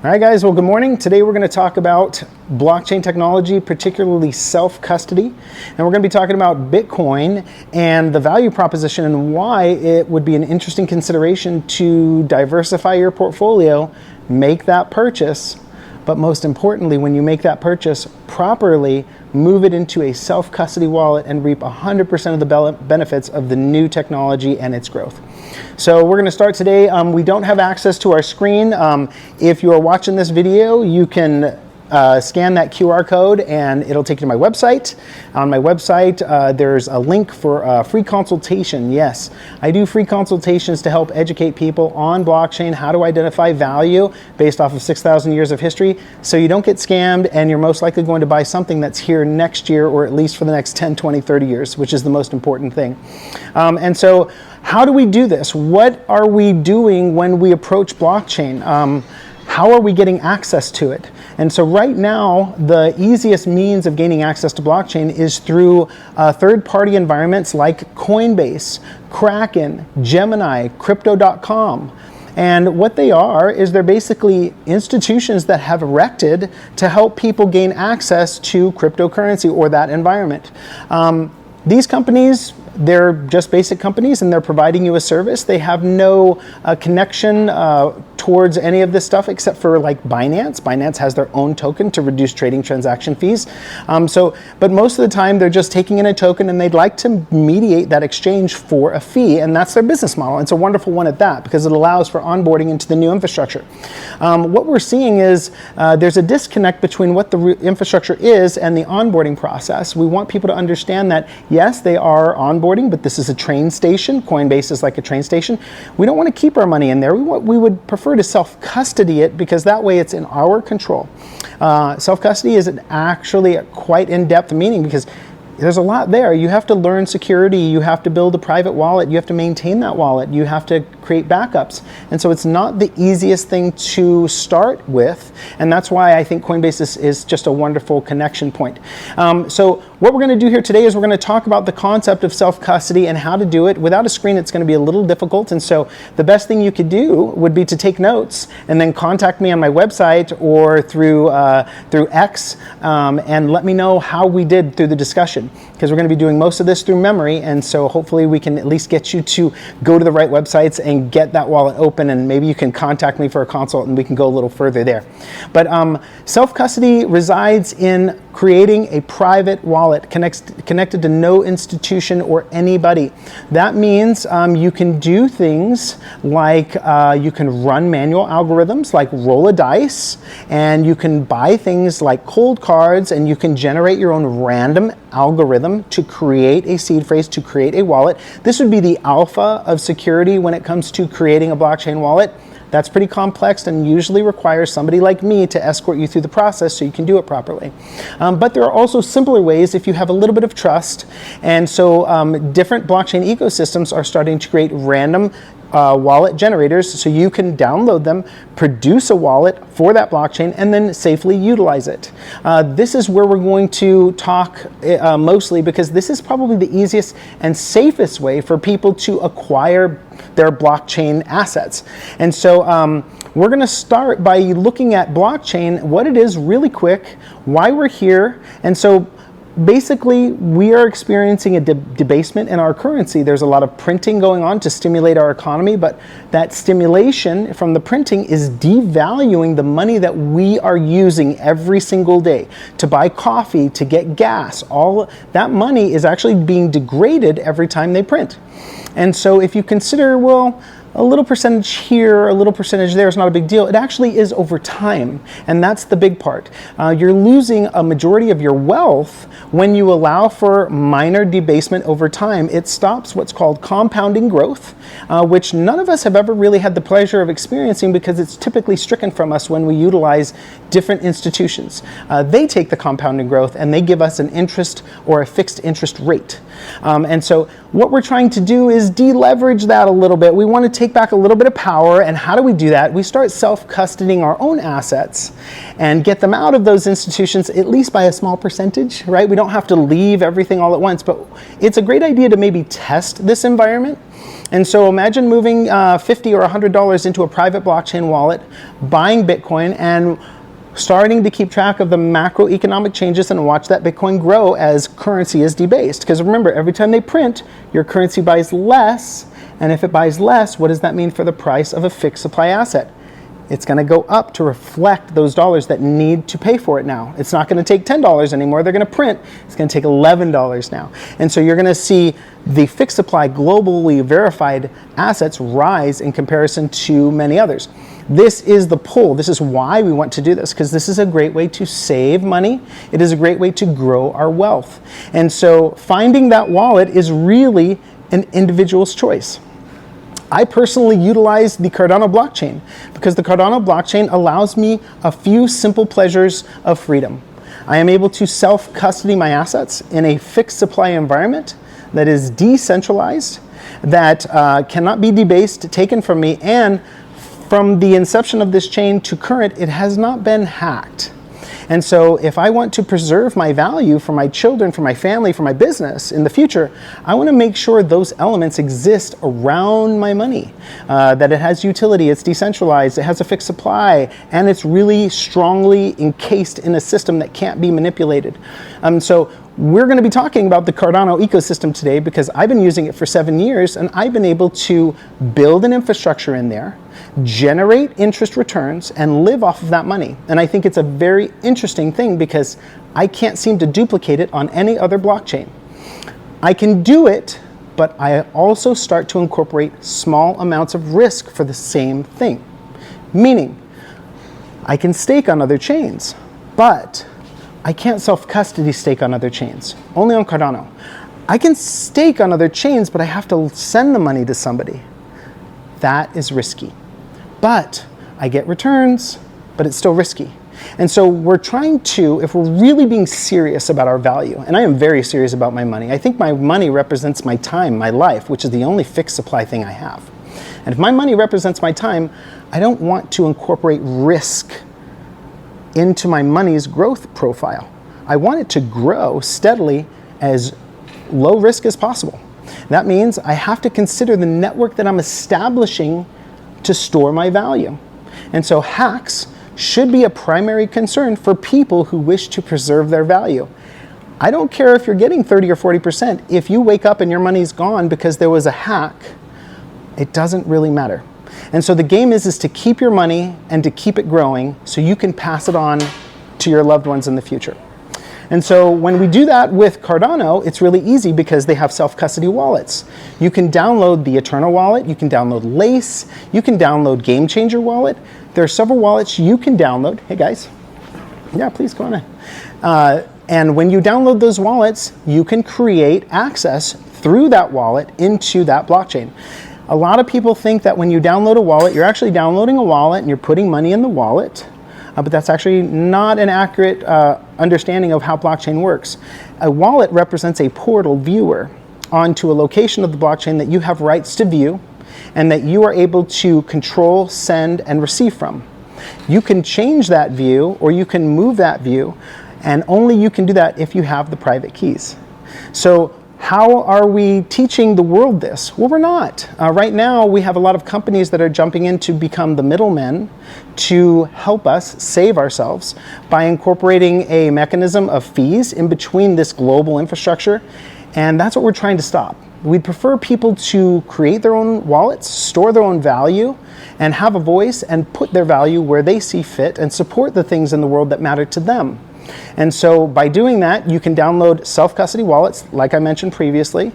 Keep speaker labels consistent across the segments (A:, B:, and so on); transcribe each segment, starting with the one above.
A: All right, guys, well, good morning. Today we're going to talk about blockchain technology, particularly self-custody. And we're going to be talking about Bitcoin and the value proposition and why it would be an interesting consideration to diversify your portfolio, make that purchase, but most importantly, when you make that purchase, properly move it into a self-custody wallet and reap 100% of the benefits of the new technology and its growth. So we're going to start today. We don't have access to our screen. If you are watching this video, you can scan that QR code and it'll take you to my website. On my website, there's a link for a free consultation. Yes, I do free consultations to help educate people on blockchain, how to identify value based off of 6,000 years of history, so you don't get scammed and you're most likely going to buy something that's here next year or at least for the next 10, 20, 30 years, which is the most important thing. And so how do we do this? What are we doing when we approach blockchain? How are we getting access to it? And so right now, the easiest means of gaining access to blockchain is through third-party environments like Coinbase, Kraken, Gemini, Crypto.com. And what they are is they're basically institutions that have erected to help people gain access to cryptocurrency or that environment. These companies, they're just basic companies and they're providing you a service. They have no connection towards any of this stuff except for like Binance. Binance has their own token to reduce trading transaction fees. But most of the time they're just taking in a token and they'd like to mediate that exchange for a fee, and that's their business model. It's a wonderful one at that because it allows for onboarding into the new infrastructure. What we're seeing is there's a disconnect between what the infrastructure is and the onboarding process. We want people to understand that yes, they are onboarding, but this is a train station. Coinbase is like a train station. We don't want to keep our money in there. We would prefer to self-custody it because that way it's in our control. Self-custody is actually quite in-depth meaning because there's a lot there. You have to learn security. You have to build a private wallet. You have to maintain that wallet. You have to create backups. And so it's not the easiest thing to start with. And that's why I think Coinbase is just a wonderful connection point. So what we're going to do here today is we're going to talk about the concept of self-custody and how to do it. Without a screen, it's going to be a little difficult. And so the best thing you could do would be to take notes and then contact me on my website or through X and let me know how we did through the discussion, because we're going to be doing most of this through memory. And so hopefully we can at least get you to go to the right websites and get that wallet open, and maybe you can contact me for a consult and we can go a little further there. But self-custody resides in creating a private wallet connected to no institution or anybody. That means you can do things like you can run manual algorithms like roll a dice, and you can buy things like cold cards, and you can generate your own random algorithm to create a seed phrase, to create a wallet. This would be the alpha of security when it comes to creating a blockchain wallet. That's pretty complex and usually requires somebody like me to escort you through the process so you can do it properly. But there are also simpler ways if you have a little bit of trust. And so different blockchain ecosystems are starting to create random wallet generators so you can download them, produce a wallet for that blockchain, and then safely utilize it. This is where we're going to talk mostly because this is probably the easiest and safest way for people to acquire their blockchain assets. And so we're going to start by looking at blockchain, what it is really quick, why we're here. And so basically, we are experiencing a debasement in our currency. There's a lot of printing going on to stimulate our economy, but that stimulation from the printing is devaluing the money that we are using every single day to buy coffee, to get gas. All that money is actually being degraded every time they print. And so if you consider, well, a little percentage here, a little percentage there is not a big deal. It actually is over time, and that's the big part. You're losing a majority of your wealth when you allow for minor debasement over time. It stops what's called compounding growth, which none of us have ever really had the pleasure of experiencing because it's typically stricken from us when we utilize different institutions. They take the compounding growth and they give us an interest or a fixed interest rate. And so what we're trying to do is deleverage that a little bit. We want to take back a little bit of power. And how do we do that? We start self-custodying our own assets and get them out of those institutions, at least by a small percentage, right? We don't have to leave everything all at once, but it's a great idea to maybe test this environment And so imagine moving $50 or $100 into a private blockchain wallet, buying Bitcoin, and starting to keep track of the macroeconomic changes and watch that Bitcoin grow as currency is debased. Because remember, every time they print, your currency buys less. And if it buys less, what does that mean for the price of a fixed supply asset? It's going to go up to reflect those dollars that need to pay for it now. It's not going to take $10 anymore. They're going to print. It's going to take $11 now. And so you're going to see the fixed supply globally verified assets rise in comparison to many others. This is the pull. This is why we want to do this, because this is a great way to save money. It is a great way to grow our wealth. And so finding that wallet is really an individual's choice. I personally utilize the Cardano blockchain because the Cardano blockchain allows me a few simple pleasures of freedom. I am able to self-custody my assets in a fixed supply environment that is decentralized, that cannot be debased, taken from me, and from the inception of this chain to current, it has not been hacked. And so if I want to preserve my value for my children, for my family, for my business in the future, I want to make sure those elements exist around my money, that it has utility, it's decentralized, it has a fixed supply, and it's really strongly encased in a system that can't be manipulated. So we're going to be talking about the Cardano ecosystem today because I've been using it for 7 years and I've been able to build an infrastructure in there, generate interest returns, and live off of that money. And I think it's a very interesting thing because I can't seem to duplicate it on any other blockchain. I can do it, but I also start to incorporate small amounts of risk for the same thing. Meaning, I can stake on other chains, but I can't self-custody stake on other chains, only on Cardano. I can stake on other chains, but I have to send the money to somebody. That is risky. But I get returns, but it's still risky. And so we're trying to, if we're really being serious about our value, and I am very serious about my money, I think my money represents my time, my life, which is the only fixed supply thing I have. And if my money represents my time, I don't want to incorporate risk into my money's growth profile. I want it to grow steadily as low risk as possible. That means I have to consider the network that I'm establishing to store my value. And so hacks should be a primary concern for people who wish to preserve their value. I don't care if you're getting 30 or 40%. If you wake up and your money's gone because there was a hack, it doesn't really matter. And so the game is to keep your money and to keep it growing so you can pass it on to your loved ones in the future. And so when we do that with Cardano, it's really easy because they have self-custody wallets. You can download the Eternal wallet, you can download Lace, you can download Game Changer wallet. There are several wallets you can download. Hey guys, yeah, please go on in. And when you download those wallets, you can create access through that wallet into that blockchain. A lot of people think that when you download a wallet, you're actually downloading a wallet and you're putting money in the wallet, but that's actually not an accurate understanding of how blockchain works. A wallet represents a portal viewer onto a location of the blockchain that you have rights to view and that you are able to control, send, and receive from. You can change that view or you can move that view, and only you can do that if you have the private keys. So how are we teaching the world this? Well, we're not. Right now, we have a lot of companies that are jumping in to become the middlemen to help us save ourselves by incorporating a mechanism of fees in between this global infrastructure, and that's what we're trying to stop. We'd prefer people to create their own wallets, store their own value, and have a voice and put their value where they see fit and support the things in the world that matter to them. And so by doing that, you can download self-custody wallets, like I mentioned previously.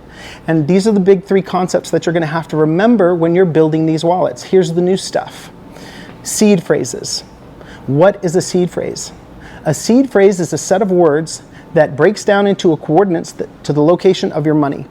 A: And these are the big 3 concepts that you're going to have to remember when you're building these wallets. Here's the new stuff. Seed phrases. What is a seed phrase? A seed phrase is a set of words that breaks down into a coordinates to the location of your money.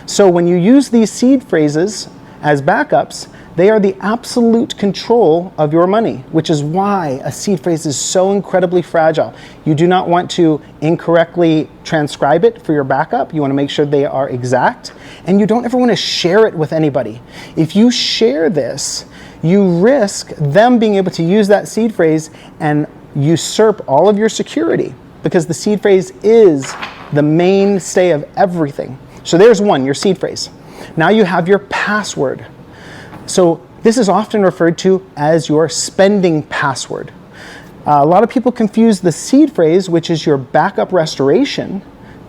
A: So when you use these seed phrases as backups, they are the absolute control of your money, which is why a seed phrase is so incredibly fragile. You do not want to incorrectly transcribe it for your backup. You want to make sure they are exact, and you don't ever want to share it with anybody. If you share this, you risk them being able to use that seed phrase and usurp all of your security, because the seed phrase is the mainstay of everything. So there's one, your seed phrase. Now you have your password. So this is often referred to as your spending password. A lot of people confuse the seed phrase, which is your backup restoration,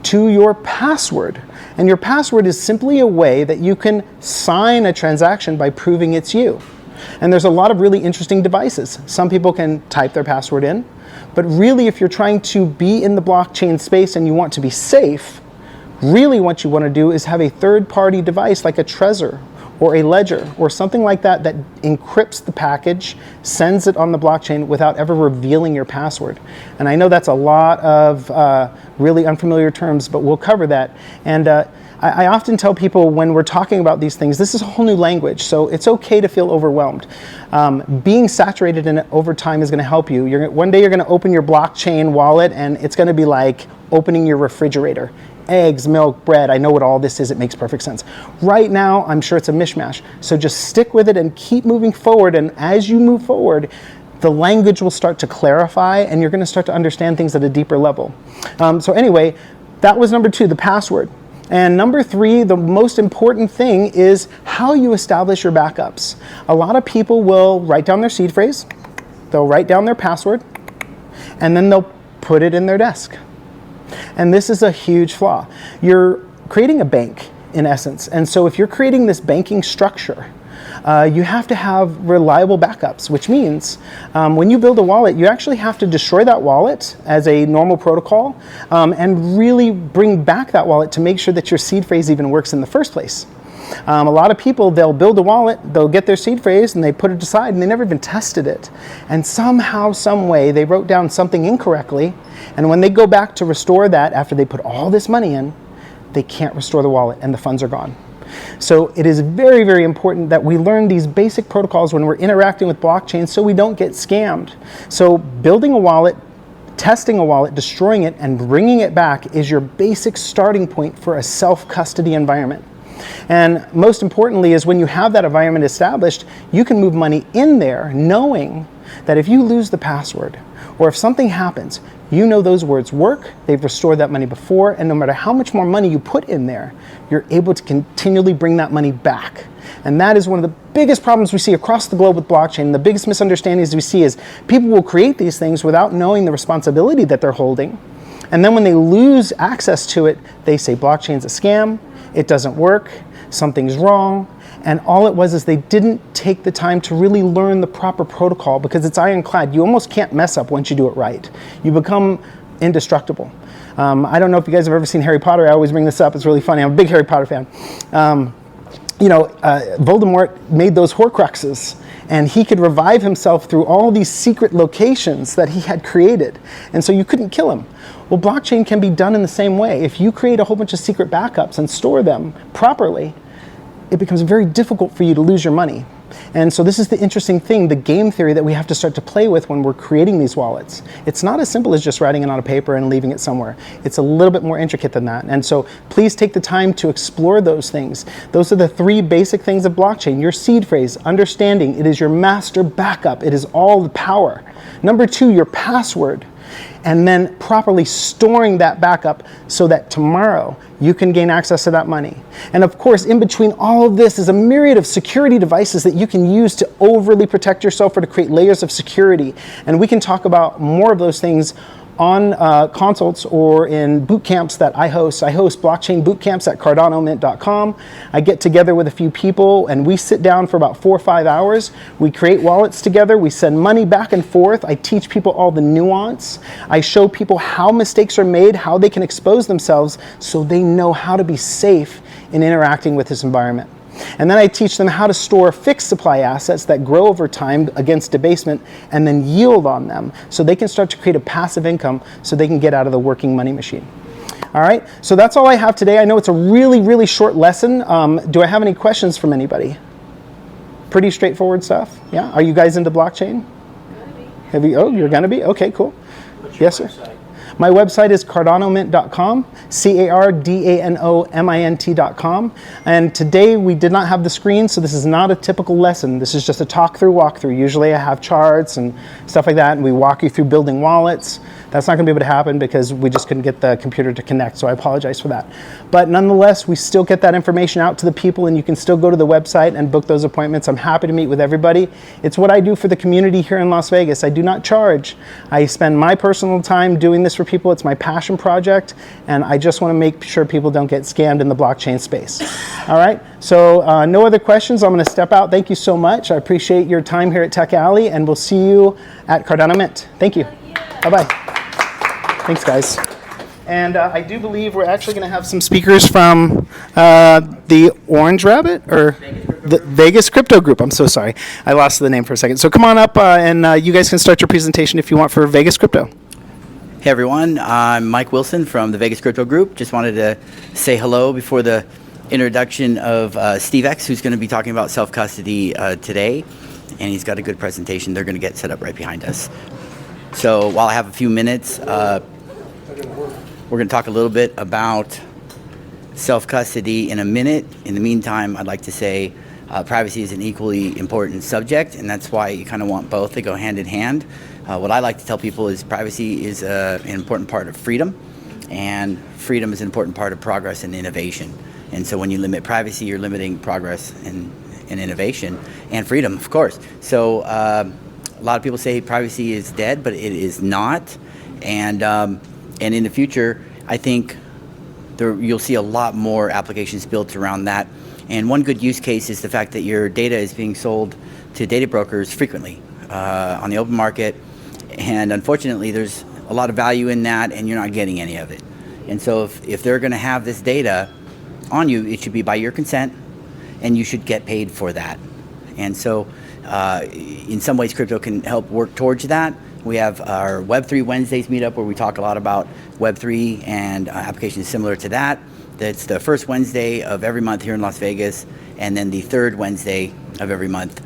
A: to your password. And your password is simply a way that you can sign a transaction by proving it's you. And there's a lot of really interesting devices. Some people can type their password in, but really if you're trying to be in the blockchain space and you want to be safe, really what you want to do is have a third-party device like a Trezor or a ledger or something like that that encrypts the package, sends it on the blockchain without ever revealing your password. And I know that's a lot of really unfamiliar terms, but we'll cover that. And I often tell people when we're talking about these things, this is a whole new language, so it's okay to feel overwhelmed. Being saturated in it over time is going to help you. One day you're going to open your blockchain wallet and it's going to be like opening your refrigerator. Eggs, milk, bread, I know what all this is, it makes perfect sense. Right now, I'm sure it's a mishmash. So just stick with it and keep moving forward, and as you move forward, the language will start to clarify and you're going to start to understand things at a deeper level. So anyway, that was number 2, the password. And number 3, the most important thing is how you establish your backups. A lot of people will write down their seed phrase, they'll write down their password, and then they'll put it in their desk. And this is a huge flaw. You're creating a bank, in essence. And so if you're creating this banking structure, you have to have reliable backups, which means when you build a wallet, you actually have to destroy that wallet as a normal protocol and really bring back that wallet to make sure that your seed phrase even works in the first place. A lot of people, they'll build a wallet, they'll get their seed phrase and they put it aside and they never even tested it. And somehow, some way, they wrote down something incorrectly, and when they go back to restore that after they put all this money in, they can't restore the wallet and the funds are gone. So it is very, very important that we learn these basic protocols when we're interacting with blockchain so we don't get scammed. So building a wallet, testing a wallet, destroying it, and bringing it back is your basic starting point for a self-custody environment. And most importantly is when you have that environment established, you can move money in there knowing that if you lose the password or if something happens, you know those words work, they've restored that money before, and no matter how much more money you put in there, you're able to continually bring that money back. And that is one of the biggest problems we see across the globe with blockchain. The biggest misunderstandings we see is people will create these things without knowing the responsibility that they're holding. And then when they lose access to it, they say blockchain's a scam, it doesn't work, something's wrong. And all it was is they didn't take the time to really learn the proper protocol because it's ironclad. You almost can't mess up once you do it right. You become indestructible. I don't know if you guys have ever seen Harry Potter. I always bring this up. It's really funny. I'm a big Harry Potter fan. Voldemort made those Horcruxes, and he could revive himself through all these secret locations that he had created. And so you couldn't kill him. Well, blockchain can be done in the same way. If you create a whole bunch of secret backups and store them properly, it becomes very difficult for you to lose your money. And so this is the interesting thing, the game theory that we have to start to play with when we're creating these wallets. It's not as simple as just writing it on a paper and leaving it somewhere. It's a little bit more intricate than that. And so please take the time to explore those things. Those are the 3 basic things of blockchain. Your seed phrase, understanding it is your master backup. It is all the power. Number 2, your password. And then properly storing that backup so that tomorrow you can gain access to that money. And of course, in between all of this is a myriad of security devices that you can use to overly protect yourself or to create layers of security. And we can talk about more of those things on consults or in boot camps that I host. I host blockchain boot camps at cardanomint.com. I get together with a few people and we sit down for about 4 or 5 hours. We create wallets together. We send money back and forth. I teach people all the nuance. I show people how mistakes are made, how they can expose themselves so they know how to be safe in interacting with this environment. And then I teach them how to store fixed supply assets that grow over time against debasement and then yield on them so they can start to create a passive income so they can get out of the working money machine. All right, so that's all I have today. I know it's a really, really short lesson. Do I have any questions from anybody? Pretty straightforward stuff. Yeah, are you guys into blockchain? Have you? Oh, you're gonna be? Okay, cool.
B: What's your
A: Yes, sir.
B: website?
A: My website is cardanomint.com, cardanomint.com. And today we did not have the screen, so this is not a typical lesson. This is just a walkthrough. Usually I have charts and stuff like that, and we walk you through building wallets. That's not going to be able to happen because we just couldn't get the computer to connect, so I apologize for that. But nonetheless, we still get that information out to the people, and you can still go to the website and book those appointments. I'm happy to meet with everybody. It's what I do for the community here in Las Vegas. I do not charge. I spend my personal time doing this for people. It's my passion project, and I just want to make sure people don't get scammed in the blockchain space. All right, so no other questions. I'm going to step out. Thank you so much. I appreciate your time here at Tech Alley, and we'll see you at Cardano Mint. Thank you. Bye-bye. Thanks, guys. And I do believe we're actually going to have some speakers from the Orange Rabbit, or the Vegas Crypto Group. I'm so sorry. I lost the name for a second. So come on up, and you guys can start your presentation if you want for Vegas Crypto.
B: Hey everyone, I'm Mike Wilson from the Vegas Crypto Group. Just wanted to say hello before the introduction of Steve X, who's going to be talking about self-custody today. And he's got a good presentation. They're going to get set up right behind us. So while I have a few minutes, we're going to talk a little bit about self-custody in a minute. In the meantime, I'd like to say privacy is an equally important subject, and that's why you kind of want both. They go hand in hand. What I like to tell people is privacy is an important part of freedom, and freedom is an important part of progress and innovation. And so when you limit privacy, you're limiting progress and innovation and freedom, of course. So a lot of people say privacy is dead, but it is not. And in the future, I think you'll see a lot more applications built around that. And one good use case is the fact that your data is being sold to data brokers frequently on the open market. And unfortunately, there's a lot of value in that, and you're not getting any of it. And so if they're going to have this data on you, it should be by your consent, and you should get paid for that. And so in some ways, crypto can help work towards that. We have our Web3 Wednesdays meetup where we talk a lot about Web3 and applications similar to that. That's the first Wednesday of every month here in Las Vegas, and then the third Wednesday of every month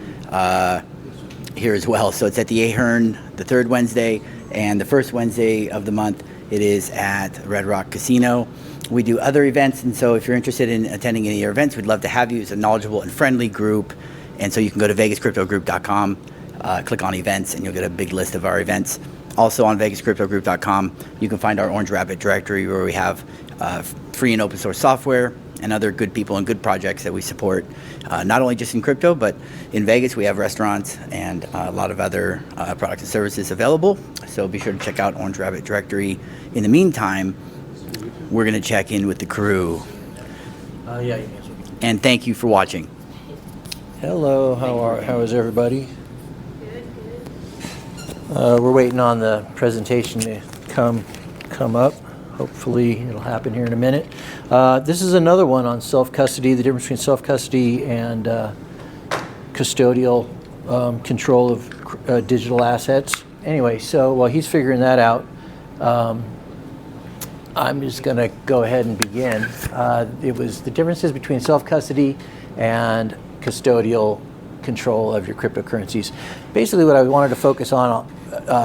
B: here as well. So it's at the Ahern, the third Wednesday, and the first Wednesday of the month, it is at Red Rock Casino. We do other events, and so if you're interested in attending any of our events, we'd love to have you. It's a knowledgeable and friendly group, and so you can go to vegascryptogroup.com, click on events, and you'll get a big list of our events. Also on vegascryptogroup.com, you can find our Orange Rabbit directory where we have free and open source software and other good people and good projects that we support, not only just in crypto, but in Vegas we have restaurants and a lot of other products and services available. So be sure to check out Orange Rabbit directory. In the meantime, we're going to check in with the crew.
C: Yeah, you can.
B: And thank you for watching.
C: Hello, how is everybody? We're waiting on the presentation to come up. Hopefully it'll happen here in a minute. This is another one on self-custody, the difference between self-custody and custodial control of digital assets. Anyway, so while he's figuring that out, I'm just going to go ahead and begin. It was the differences between self-custody and custodial control of your cryptocurrencies. Basically, what I wanted to focus on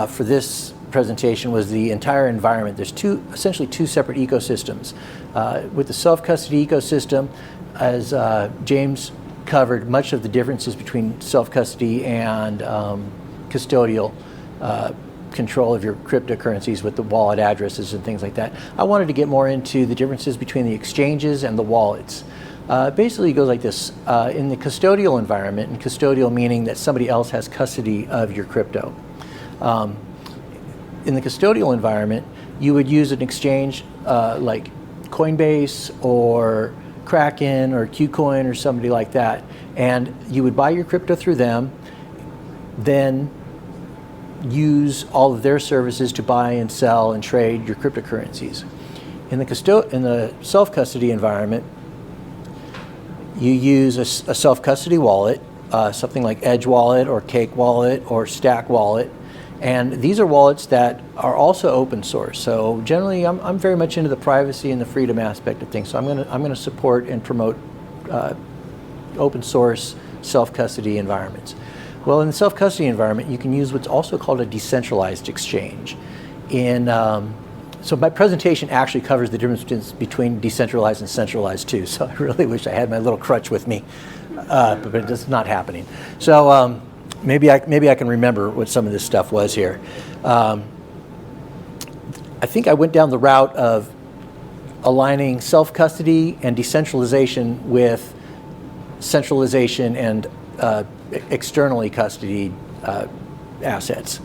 C: for this presentation was the entire environment. There's essentially two separate ecosystems. With the self-custody ecosystem, as James covered, much of the differences between self-custody and custodial control of your cryptocurrencies with the wallet addresses and things like that. I wanted to get more into the differences between the exchanges and the wallets. Basically it goes like this. In the custodial environment, and custodial meaning that somebody else has custody of your crypto. In the custodial environment, you would use an exchange like Coinbase or Kraken or KuCoin or somebody like that, and you would buy your crypto through them, then use all of their services to buy and sell and trade your cryptocurrencies. In the self-custody environment, you use a self-custody wallet, something like Edge Wallet or Cake Wallet or Stack Wallet, and these are wallets that are also open source. So generally, I'm very much into the privacy and the freedom aspect of things. So I'm gonna support and promote open source self-custody environments. Well, in the self-custody environment, you can use what's also called a decentralized exchange. So my presentation actually covers the difference between decentralized and centralized too. So I really wish I had my little crutch with me, but it's not happening. So maybe I can remember what some of this stuff was here. I think I went down the route of aligning self-custody and decentralization with centralization and externally custodied assets.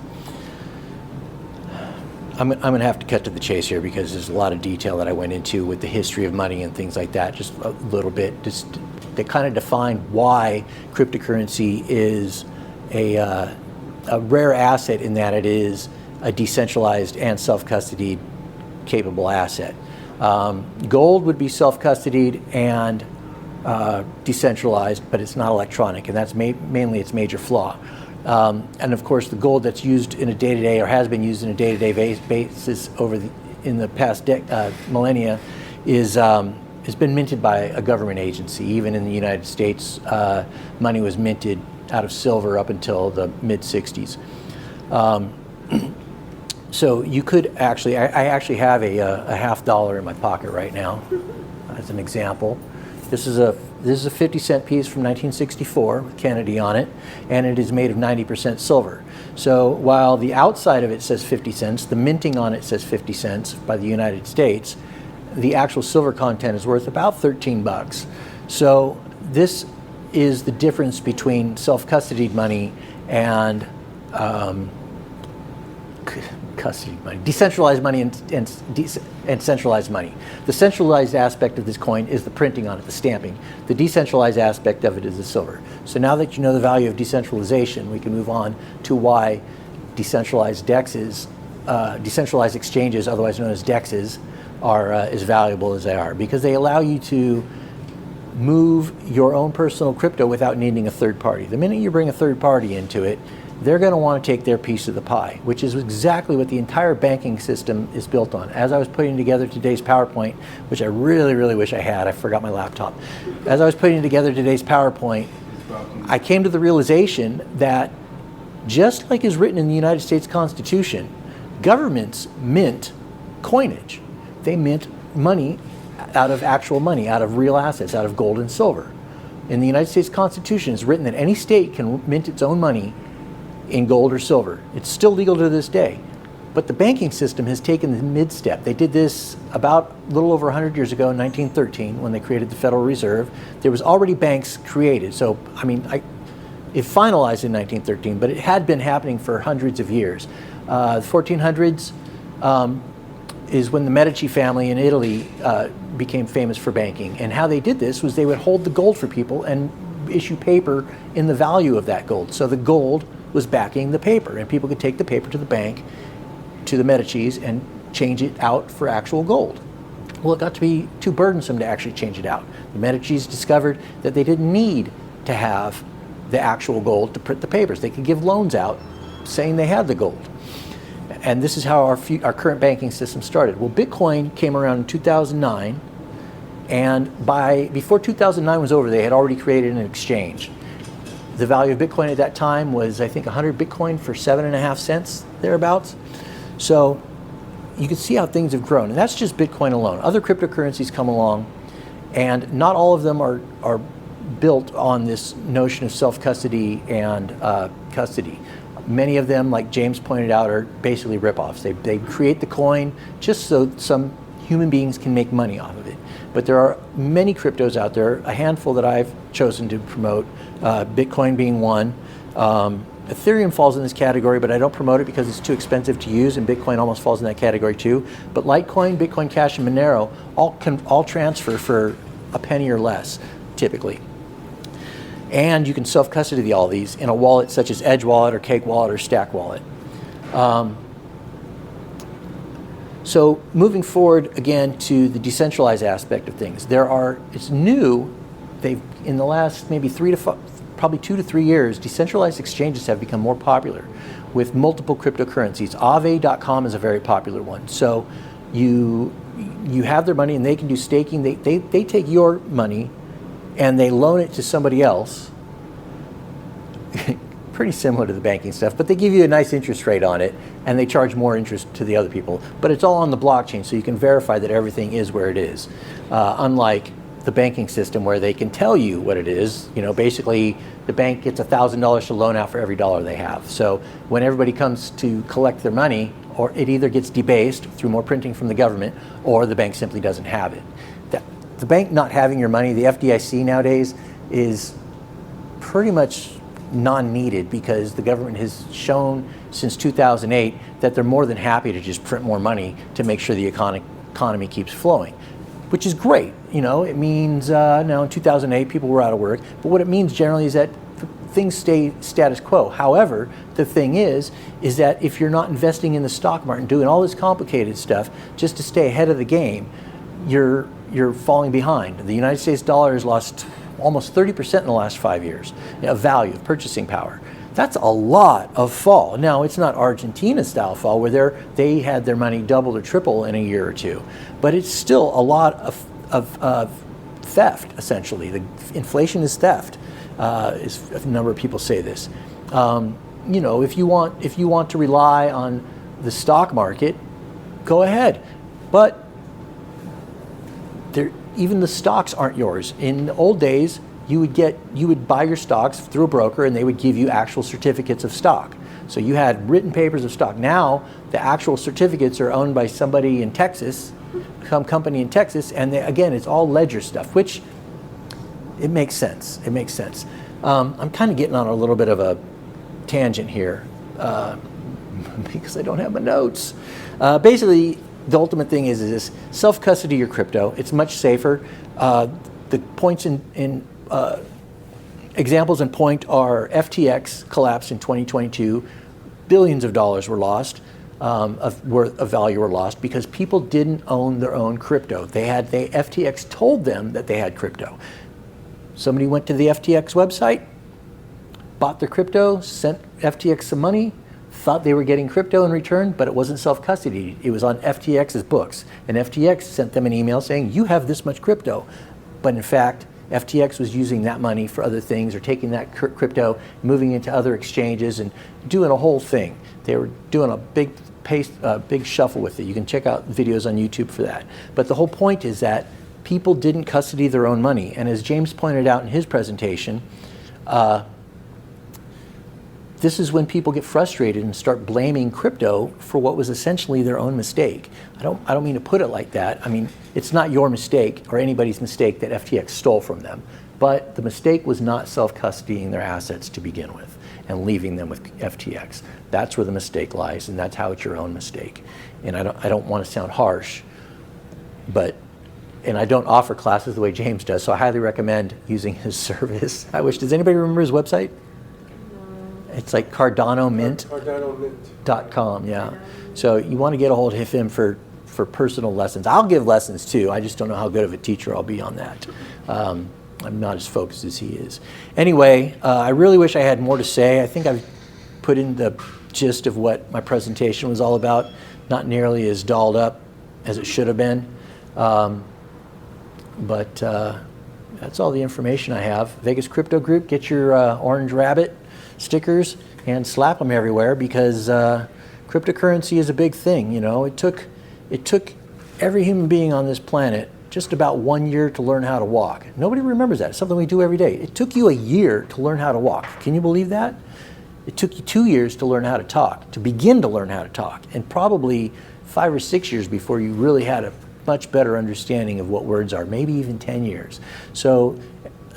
C: I'm going to have to cut to the chase here because there's a lot of detail that I went into with the history of money and things like that, just a little bit, just to kind of define why cryptocurrency is a rare asset in that it is a decentralized and self-custodied capable asset. Gold would be self-custodied and decentralized, but it's not electronic, and that's mainly its major flaw. And of course, the gold that's used in a day-to-day or has been used in a day-to-day basis in the past millennia has been minted by a government agency. Even in the United States, money was minted out of silver up until the mid-60s. So you could actually, I actually have a $50 in my pocket right now, as an example. This is a 50-cent piece from 1964 with Kennedy on it, and it is made of 90% silver. So while the outside of it says 50 cents, the minting on it says 50 cents by the United States, the actual silver content is worth about 13 bucks. So this is the difference between self-custodied money and custody money, decentralized money and centralized money. The centralized aspect of this coin is the printing on it, the stamping. The decentralized aspect of it is the silver. So now that you know the value of decentralization, we can move on to why decentralized DEXs, decentralized exchanges, otherwise known as DEXs, are as valuable as they are, because they allow you to move your own personal crypto without needing a third party. The minute you bring a third party into it, they're going to want to take their piece of the pie, which is exactly what the entire banking system is built on. As I was putting together today's PowerPoint, which I really, really wish I had, I forgot my laptop. As I was putting together today's PowerPoint, I came to the realization that just like is written in the United States Constitution, governments mint coinage. They mint money out of actual money, out of real assets, out of gold and silver. In the United States Constitution, it's written that any state can mint its own money in gold or silver. It's still legal to this day. But the banking system has taken the mid-step. They did this about a little over 100 years ago in 1913 when they created the Federal Reserve. There was already banks created. So, I mean, it finalized in 1913, but it had been happening for hundreds of years. The 1400s is when the Medici family in Italy became famous for banking. And how they did this was they would hold the gold for people and issue paper in the value of that gold. So the gold was backing the paper, and people could take the paper to the bank, to the Medicis, and change it out for actual gold. Well, it got to be too burdensome to actually change it out. The Medicis discovered that they didn't need to have the actual gold to print the papers. They could give loans out saying they had the gold. And this is how our current banking system started. Well, Bitcoin came around in 2009, and before 2009 was over, they had already created an exchange. The value of Bitcoin at that time was, I think, 100 Bitcoin for 7.5 cents, thereabouts. So you can see how things have grown. And that's just Bitcoin alone. Other cryptocurrencies come along, and not all of them are built on this notion of self-custody and custody. Many of them, like James pointed out, are basically rip-offs. They create the coin just so some human beings can make money off of it. But there are many cryptos out there, a handful that I've chosen to promote, Bitcoin being one. Ethereum falls in this category, but I don't promote it because it's too expensive to use, and Bitcoin almost falls in that category too. But Litecoin, Bitcoin Cash, and Monero all transfer for a penny or less, typically. And you can self-custody all these in a wallet such as Edge Wallet or Cake Wallet or Stack Wallet. So moving forward again to the decentralized aspect of things, it's new. In the last maybe probably 2 to 3 years, decentralized exchanges have become more popular with multiple cryptocurrencies. Aave.com is a very popular one. So you have their money and they can do staking. They take your money and they loan it to somebody else. Pretty similar to the banking stuff, but they give you a nice interest rate on it and they charge more interest to the other people. But it's all on the blockchain, so you can verify that everything is where it is. Unlike the banking system where they can tell you what it is. You know, basically the bank gets $1,000 to loan out for every dollar they have. So when everybody comes to collect their money, or it either gets debased through more printing from the government, or the bank simply doesn't have it. The bank not having your money, the FDIC nowadays, is pretty much non-needed, because the government has shown since 2008 that they're more than happy to just print more money to make sure the economy keeps flowing, which is great. It means now in 2008 people were out of work, but what it means generally is that things stay status quo. However, the thing is that if you're not investing in the stock market and doing all this complicated stuff just to stay ahead of the game, you're falling behind. The United States dollar has lost almost 30% in the last 5 years of value, of purchasing power. That's a lot of fall. Now, it's not Argentina style fall where they had their money double or triple in a year or two, but it's still a lot of theft, essentially. The inflation is theft. A number of people say this. If you want to rely on the stock market, go ahead. But even the stocks aren't yours. In the old days, you would buy your stocks through a broker, and they would give you actual certificates of stock. So you had written papers of stock. Now the actual certificates are owned by somebody in Texas, some company in Texas, and again, it's all ledger stuff, which it makes sense. It makes sense. I'm kind of getting on a little bit of a tangent here because I don't have my notes. Basically, the ultimate thing is this: self-custody your crypto. It's much safer. The points in examples in point are FTX collapsed in 2022. Billions of dollars were lost, of value were lost because people didn't own their own crypto. FTX told them that they had crypto. Somebody went to the FTX website, bought their crypto, sent FTX some money, thought they were getting crypto in return, but it wasn't self-custody. It was on FTX's books. And FTX sent them an email saying, you have this much crypto. But in fact, FTX was using that money for other things, or taking that crypto, moving into other exchanges and doing a whole thing. They were doing a big shuffle with it. You can check out videos on YouTube for that. But the whole point is that people didn't custody their own money. And as James pointed out in his presentation, this is when people get frustrated and start blaming crypto for what was essentially their own mistake. I don't mean to put it like that. I mean, it's not your mistake or anybody's mistake that FTX stole from them, but the mistake was not self-custodying their assets to begin with and leaving them with FTX. That's where the mistake lies, and that's how it's your own mistake. And I don't want to sound harsh, and I don't offer classes the way James does, so I highly recommend using his service. Does anybody remember his website? It's like Cardano Mint. Cardano.com, yeah. So you want to get a hold of him for personal lessons. I'll give lessons too. I just don't know how good of a teacher I'll be on that. I'm not as focused as he is. Anyway, I really wish I had more to say. I think I've put in the gist of what my presentation was all about. Not nearly as dolled up as it should have been. But that's all the information I have. Vegas Crypto Group, get your orange rabbit stickers and slap them everywhere, because cryptocurrency is a big thing. It took every human being on this planet just about 1 year to learn how to walk. Nobody remembers that. It's something we do every day. It took you a year to learn how to walk. Can you believe that? It took you 2 years to learn how to talk, to begin to learn how to talk, and probably 5 or 6 years before you really had a much better understanding of what words are, maybe even 10 years. So,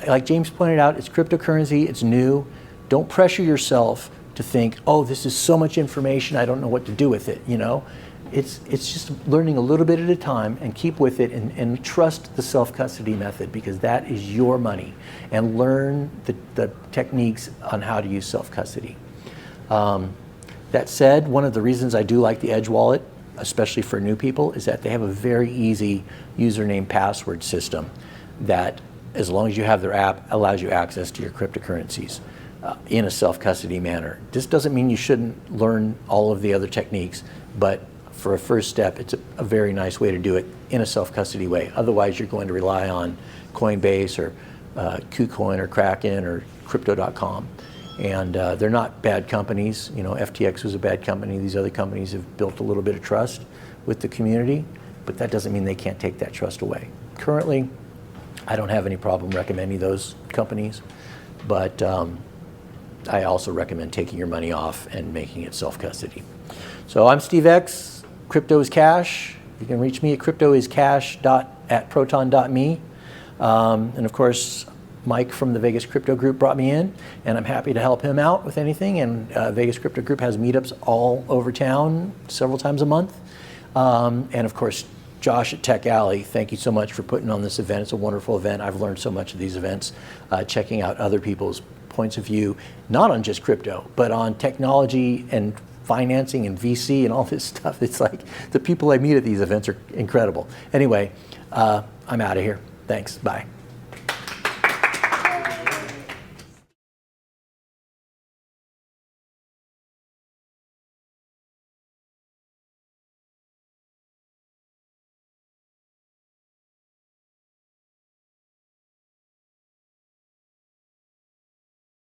C: like James pointed out, it's cryptocurrency, it's new. Don't pressure yourself to think, oh, this is so much information, I don't know what to do with it. It's just learning a little bit at a time, and keep with it, and trust the self-custody method, because that is your money, and learn the techniques on how to use self-custody. That said, one of the reasons I do like the Edge wallet, especially for new people, is that they have a very easy username password system that, as long as you have their app, allows you access to your cryptocurrencies in a self-custody manner. This doesn't mean you shouldn't learn all of the other techniques, but for a first step, it's a very nice way to do it in a self-custody way. Otherwise, you're going to rely on Coinbase or KuCoin or Kraken or Crypto.com. And they're not bad companies. FTX was a bad company. These other companies have built a little bit of trust with the community, but that doesn't mean they can't take that trust away. Currently, I don't have any problem recommending those companies, but I also recommend taking your money off and making it self-custody. So I'm Steve X, Crypto is Cash. You can reach me at cryptoiscash@proton.me. And of course, Mike from the Vegas Crypto Group brought me in, and I'm happy to help him out with anything. And Vegas Crypto Group has meetups all over town several times a month. And of course, Josh at Tech Alley, thank you so much for putting on this event. It's a wonderful event. I've learned so much of these events, checking out other people's points of view, not on just crypto, but on technology and financing and VC and all this stuff. It's like the people I meet at these events are incredible. Anyway, I'm out of here. Thanks. Bye.